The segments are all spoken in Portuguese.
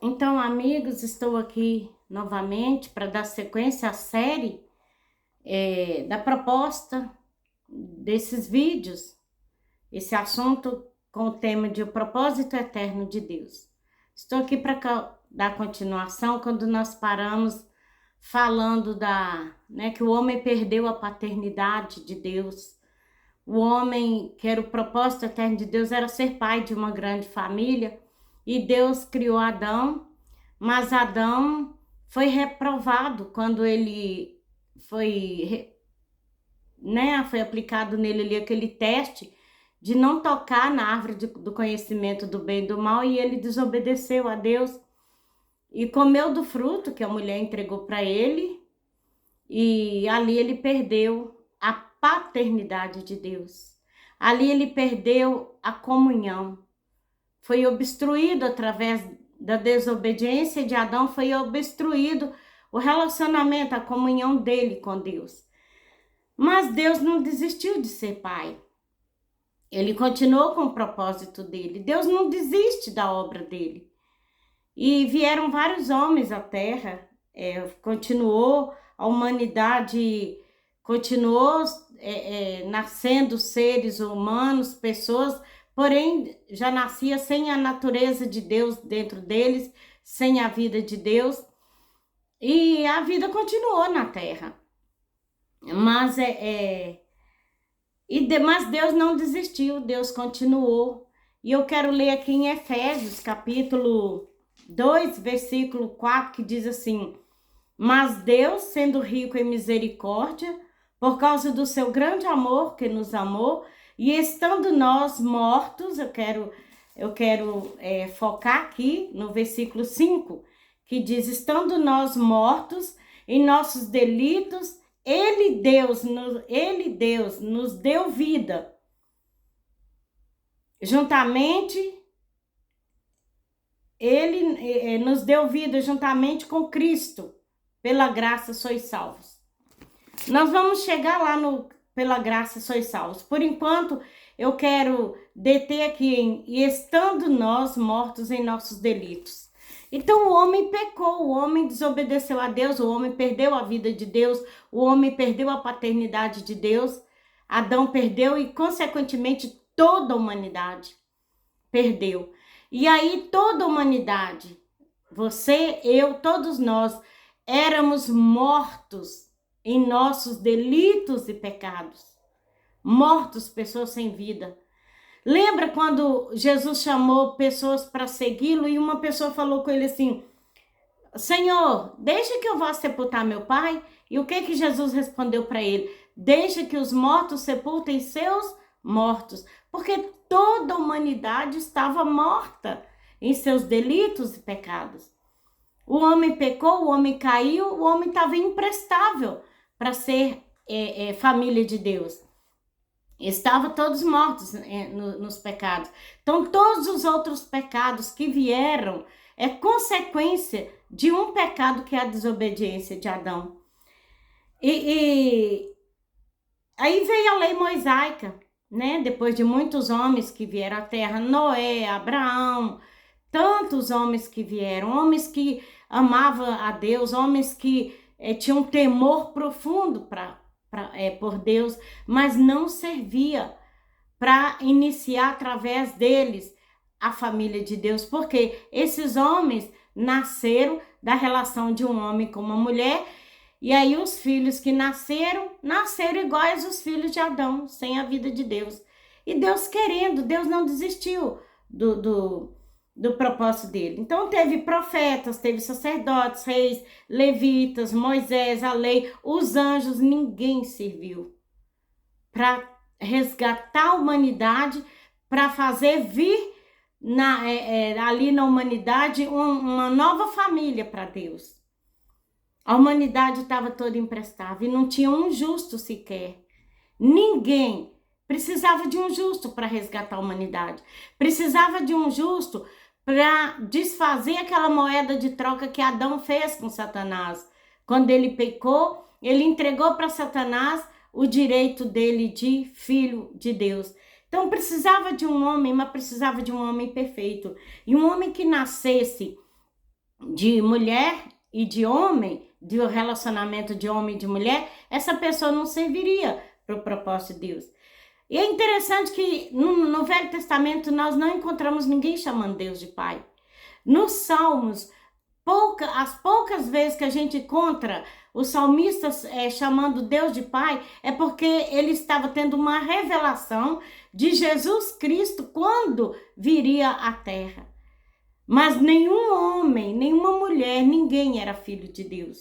Então, amigos, estou aqui novamente para dar sequência à série da proposta desses vídeos, esse assunto com o tema de o propósito eterno de Deus. Estou aqui para dar continuação quando nós paramos falando que o homem perdeu a paternidade de Deus. O homem, que era o propósito eterno de Deus, era ser pai de uma grande família, e Deus criou Adão. Mas Adão foi reprovado quando ele foi aplicado nele ali aquele teste de não tocar na árvore do conhecimento do bem e do mal, e ele desobedeceu a Deus e comeu do fruto que a mulher entregou para ele, e ali ele perdeu a paternidade de Deus. Ali ele perdeu a comunhão. Foi obstruído através da desobediência de Adão, foi obstruído o relacionamento, a comunhão dele com Deus. Mas Deus não desistiu de ser pai. Ele continuou com o propósito dele. Deus não desiste da obra dele. E vieram vários homens à terra, a humanidade continuou nascendo seres humanos, pessoas, porém já nascia sem a natureza de Deus dentro deles, sem a vida de Deus, e a vida continuou na terra. Mas mas Deus não desistiu, Deus continuou. E eu quero ler aqui em Efésios, capítulo 2, versículo 4, que diz assim: mas Deus, sendo rico em misericórdia, por causa do seu grande amor que nos amou, e estando nós mortos, eu quero focar aqui no versículo 5, que diz: estando nós mortos em nossos delitos, Deus nos deu vida. Juntamente, Ele nos deu vida juntamente com Cristo. Pela graça sois salvos. Nós vamos chegar lá no pela graça sois salvos. Por enquanto, eu quero deter aqui e estando nós mortos em nossos delitos. Então o homem pecou, o homem desobedeceu a Deus, o homem perdeu a vida de Deus, o homem perdeu a paternidade de Deus. Adão perdeu e, consequentemente, toda a humanidade perdeu. E aí toda a humanidade, você, eu, todos nós, éramos mortos em nossos delitos e pecados. Mortos, pessoas sem vida. Lembra quando Jesus chamou pessoas para segui-lo e uma pessoa falou com ele assim: Senhor, deixa que eu vá sepultar meu pai? E o que Jesus respondeu para ele? Deixa que os mortos sepultem seus mortos. Porque toda a humanidade estava morta em seus delitos e pecados. O homem pecou, o homem caiu, o homem estava imprestável para ser família de Deus. Estavam todos mortos nos pecados. Então, todos os outros pecados que vieram é consequência de um pecado que é a desobediência de Adão. E aí veio a lei mosaica, né? Depois de muitos homens que vieram à terra, Noé, Abraão, tantos homens que vieram, homens que amavam a Deus, homens que tinham um temor profundo por Deus, mas não servia para iniciar através deles a família de Deus, porque esses homens nasceram da relação de um homem com uma mulher, e aí os filhos que nasceram iguais aos filhos de Adão, sem a vida de Deus. E Deus querendo, Deus não desistiu do propósito dele. Então teve profetas, teve sacerdotes, reis, levitas, Moisés, a lei, os anjos, ninguém serviu para resgatar a humanidade, para fazer vir ali na humanidade uma nova família para Deus. A humanidade estava toda imprestável e não tinha um justo sequer. Ninguém precisava de um justo para resgatar a humanidade. Precisava de um justo para desfazer aquela moeda de troca que Adão fez com Satanás. Quando ele pecou, ele entregou para Satanás o direito dele de filho de Deus. Então precisava de um homem, mas precisava de um homem perfeito. E um homem que nascesse de mulher e de homem, de relacionamento de homem e de mulher, essa pessoa não serviria para o propósito de Deus. E é interessante que no Velho Testamento nós não encontramos ninguém chamando Deus de Pai. Nos Salmos, as poucas vezes que a gente encontra os salmistas chamando Deus de Pai, é porque ele estava tendo uma revelação de Jesus Cristo quando viria à terra. Mas nenhum homem, nenhuma mulher, ninguém era filho de Deus.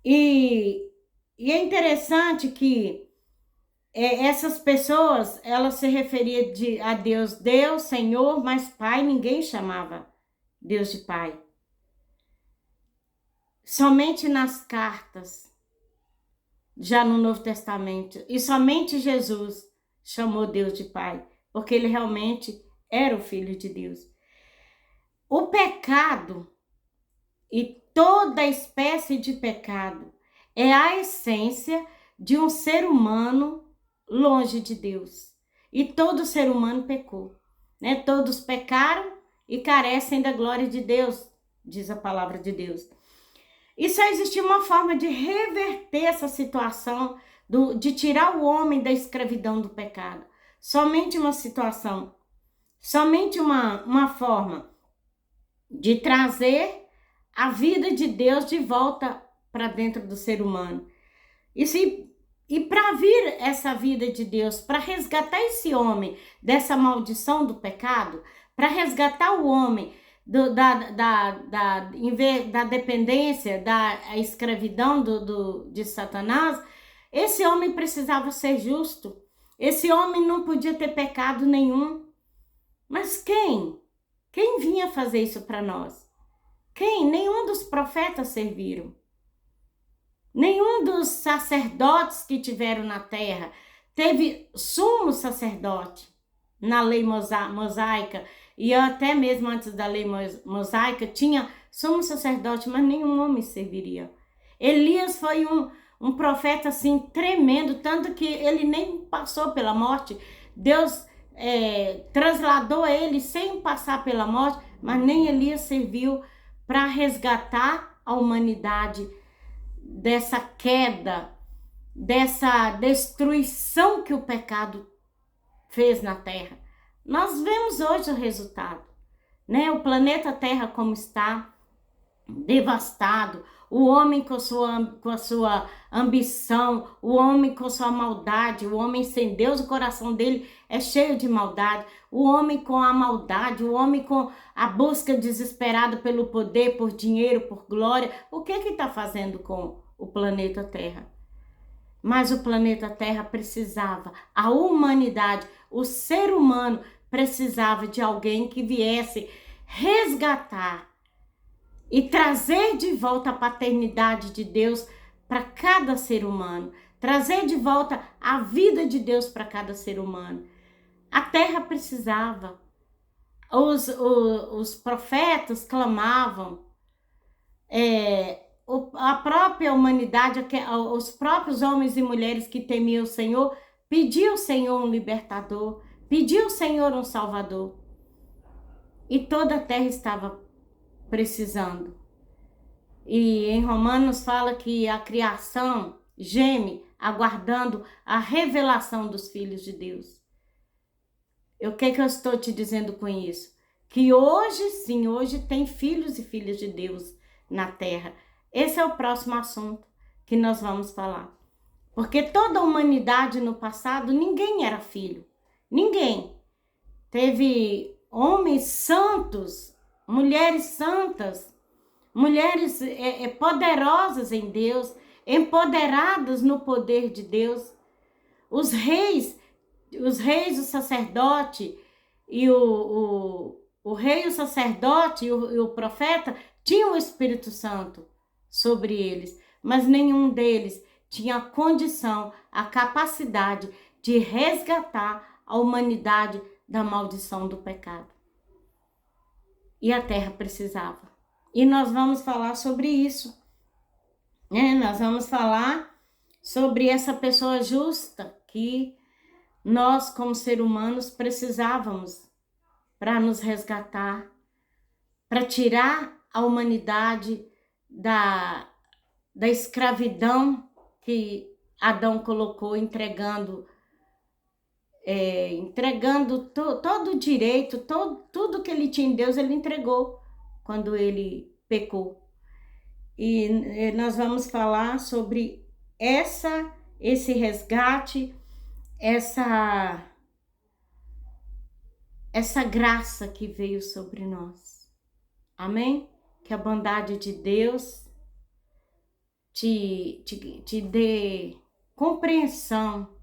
E é interessante que essas pessoas, elas se referiam a Deus, Deus, Senhor, mas Pai, ninguém chamava Deus de Pai. Somente nas cartas, já no Novo Testamento, e somente Jesus chamou Deus de Pai, porque ele realmente era o Filho de Deus. O pecado e toda espécie de pecado é a essência de um ser humano longe de Deus. E todo ser humano pecou, né? Todos pecaram e carecem da glória de Deus, diz a palavra de Deus. E só existia uma forma de reverter essa situação, de tirar o homem da escravidão do pecado. Somente uma situação, somente uma forma de trazer a vida de Deus de volta para dentro do ser humano. E para vir essa vida de Deus, para resgatar esse homem dessa maldição do pecado, para resgatar o homem da dependência, da escravidão de Satanás, esse homem precisava ser justo. Esse homem não podia ter pecado nenhum. Mas quem? Quem vinha fazer isso para nós? Quem? Nenhum dos profetas serviram. Nenhum dos sacerdotes que tiveram na terra. Teve sumo sacerdote na lei mosaica, e até mesmo antes da lei mosaica tinha sumo sacerdote, mas nenhum homem serviria. Elias foi um profeta assim tremendo, tanto que ele nem passou pela morte. Deus trasladou ele sem passar pela morte, mas nem Elias serviu para resgatar a humanidade dessa queda, dessa destruição que o pecado fez na Terra. Nós vemos hoje o resultado, né? O planeta Terra como está, devastado, o homem com a sua ambição, o homem com sua maldade, o homem sem Deus, o coração dele é cheio de maldade, o homem com a maldade, o homem com a busca desesperada pelo poder, por dinheiro, por glória. O que está fazendo com o planeta Terra? Mas o planeta Terra precisava, a humanidade, o ser humano precisava de alguém que viesse resgatar e trazer de volta a paternidade de Deus para cada ser humano, trazer de volta a vida de Deus para cada ser humano. A terra precisava, os profetas clamavam, a própria humanidade, os próprios homens e mulheres que temiam o Senhor, pediam ao Senhor um libertador, pediam ao Senhor um salvador. E toda a terra estava precisando. E em Romanos fala que a criação geme aguardando a revelação dos filhos de Deus. O que eu estou te dizendo com isso? Que hoje sim, hoje tem filhos e filhas de Deus na terra. Esse é o próximo assunto que nós vamos falar. Porque toda a humanidade no passado, ninguém era filho. Ninguém. Teve homens santos, mulheres santas, mulheres poderosas em Deus, empoderadas no poder de Deus. Os reis, o sacerdote e o rei, o sacerdote e o profeta tinham o Espírito Santo sobre eles, mas nenhum deles tinha a condição, a capacidade de resgatar a humanidade da maldição do pecado. E a terra precisava. E nós vamos falar sobre isso, né? Nós vamos falar sobre essa pessoa justa que nós, como seres humanos, precisávamos para nos resgatar, para tirar a humanidade da escravidão que Adão colocou, entregando todo o direito, tudo que ele tinha em Deus, ele entregou quando ele pecou. E nós vamos falar sobre esse resgate, essa graça que veio sobre nós. Amém? Que a bondade de Deus te dê compreensão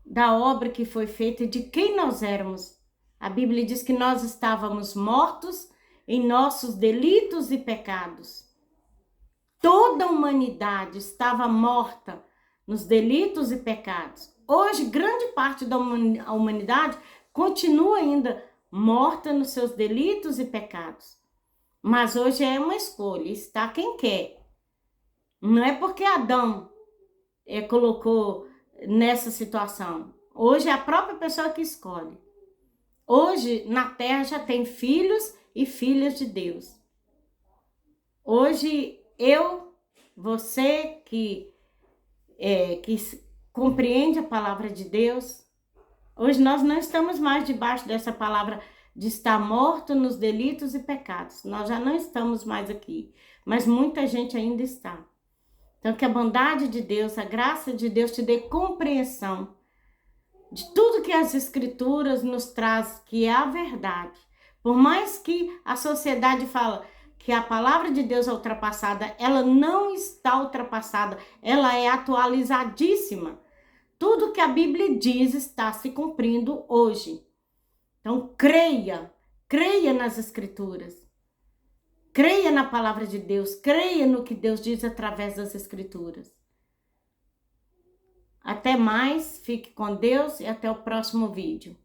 da obra que foi feita e de quem nós éramos. A Bíblia diz que nós estávamos mortos em nossos delitos e pecados. Toda a humanidade estava morta nos delitos e pecados. Hoje, grande parte da humanidade continua ainda morta nos seus delitos e pecados. Mas hoje é uma escolha, está quem quer. Não é porque Adão colocou nessa situação. Hoje é a própria pessoa que escolhe. Hoje, na terra, já tem filhos e filhas de Deus. Hoje, você que compreende a palavra de Deus, hoje nós não estamos mais debaixo dessa palavra de estar morto nos delitos e pecados. Nós já não estamos mais aqui, mas muita gente ainda está. Então, que a bondade de Deus, a graça de Deus te dê compreensão de tudo que as Escrituras nos traz, que é a verdade. Por mais que a sociedade fala que a palavra de Deus é ultrapassada, ela não está ultrapassada, ela é atualizadíssima. Tudo que a Bíblia diz está se cumprindo hoje. Então, creia nas Escrituras. Creia na palavra de Deus, creia no que Deus diz através das Escrituras. Até mais, fique com Deus e até o próximo vídeo.